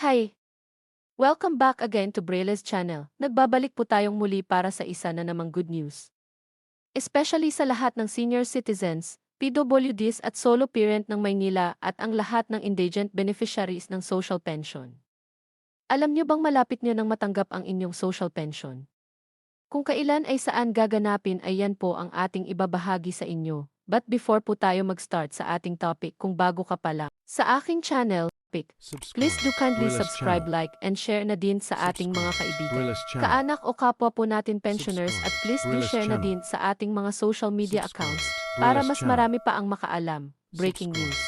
Hi! Welcome back again to Braile's channel. Nagbabalik po tayong muli para sa isa na namang good news. Especially sa lahat ng senior citizens, PWDs at solo parent ng Maynila at ang lahat ng indigent beneficiaries ng social pension. Alam niyo bang malapit niyo nang matanggap ang inyong social pension? Kung kailan ay saan gaganapin ay yan po ang ating ibabahagi sa inyo. But before po tayo mag-start sa ating topic, kung bago ka pa lang sa aking channel, please do kindly subscribe, like, and share na din sa ating mga kaibigan, kaanak o kapwa po natin pensioners at please do share na din sa ating mga social media accounts para mas marami pa ang makaalam. Breaking news.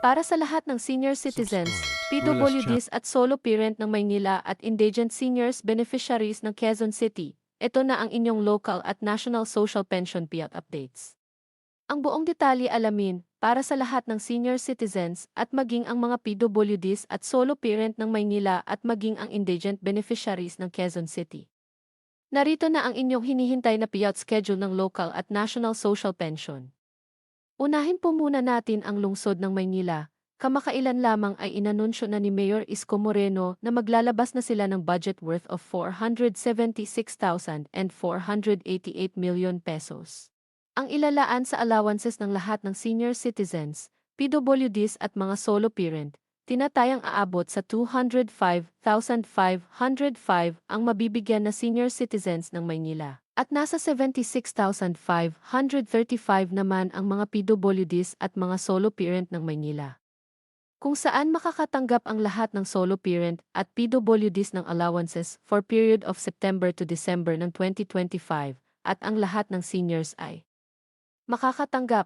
Para sa lahat ng senior citizens, PWDs at solo parent ng Maynila at indigent seniors beneficiaries ng Quezon City, ito na ang inyong local at national social pension payout updates. Ang buong detalye alamin para sa lahat ng senior citizens at maging ang mga PWDs at solo parent ng Maynila at maging ang indigent beneficiaries ng Quezon City. Narito na ang inyong hinihintay na payout schedule ng local at national social pension. Unahin po muna natin ang lungsod ng Maynila. Kamakailan lamang ay inanunsyo na ni Mayor Isko Moreno na maglalabas na sila ng budget worth of 476,488 million pesos. Ang ilalaan sa allowances ng lahat ng senior citizens, PWDs at mga solo parent, tinatayang aabot sa 205,505 ang mabibigyan na senior citizens ng Maynila. At nasa 76,535 naman ang mga PWDs at mga solo parent ng Maynila. Kung saan makakatanggap ang lahat ng solo parent at PWDs ng allowances for period of September to December ng 2025 at ang lahat ng seniors ay makakatanggap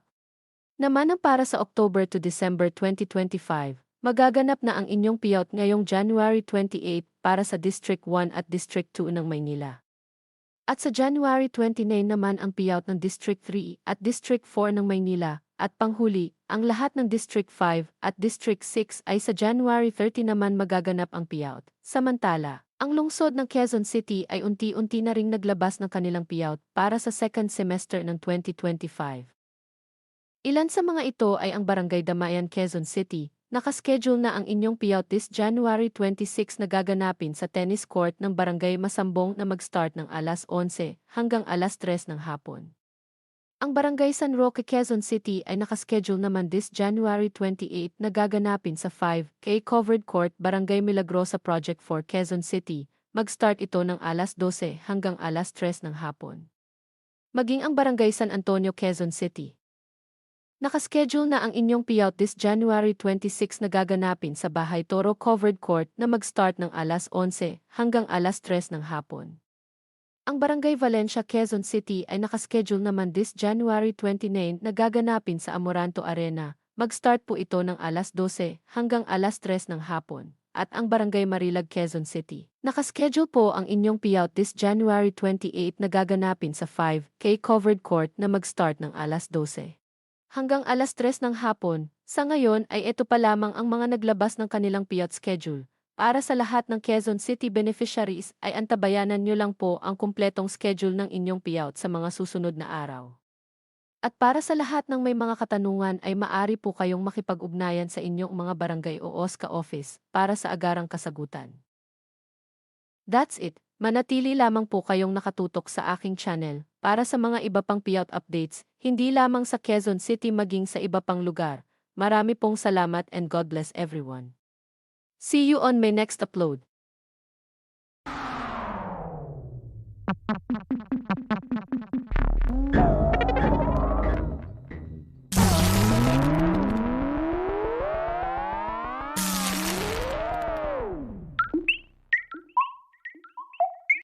naman ang para sa October to December 2025. Magaganap na ang inyong payout ngayong January 28 para sa District 1 at District 2 ng Maynila. At sa January 29 naman ang payout ng District 3 at District 4 ng Maynila. At panghuli, ang lahat ng District 5 at District 6 ay sa January 30 naman magaganap ang payout. Samantala, ang lungsod ng Quezon City ay unti-unti na ring naglabas ng kanilang payout para sa second semester ng 2025. Ilan sa mga ito ay ang Barangay Damayan, Quezon City. Nakaschedule na ang inyong payout this January 26 na gaganapin sa tennis court ng Barangay Masambong na mag-start ng alas 11 hanggang alas 3 ng hapon. Ang Barangay San Roque, Quezon City ay nakaschedule naman this January 28 na gaganapin sa 5K Covered Court Barangay Milagrosa Project 4, Quezon City. Mag-start ito ng alas 12 hanggang alas 3 ng hapon. Maging ang Barangay San Antonio, Quezon City. Nakaschedule na ang inyong payout this January 26 na gaganapin sa Bahay Toro Covered Court na mag-start ng alas 11 hanggang alas 3 ng hapon. Ang Barangay Valencia, Quezon City ay nakaschedule naman this January 29 na gaganapin sa Amoranto Arena. Mag-start po ito ng alas 12 hanggang alas 3 ng hapon. At ang Barangay Marilag, Quezon City. Nakaschedule po ang inyong payout this January 28 na gaganapin sa 5K Covered Court na mag-start ng alas 12 hanggang alas 3 ng hapon. Sa ngayon ay ito pa lamang ang mga naglabas ng kanilang payout schedule. Para sa lahat ng Quezon City beneficiaries ay antabayanan nyo lang po ang kumpletong schedule ng inyong payout sa mga susunod na araw. At para sa lahat ng may mga katanungan ay maaari po kayong makipag-ugnayan sa inyong mga barangay o OSCA office para sa agarang kasagutan. That's it. Manatili lamang po kayong nakatutok sa aking channel para sa mga iba pang payout updates, hindi lamang sa Quezon City maging sa iba pang lugar. Marami pong salamat and God bless everyone. See you on my next upload.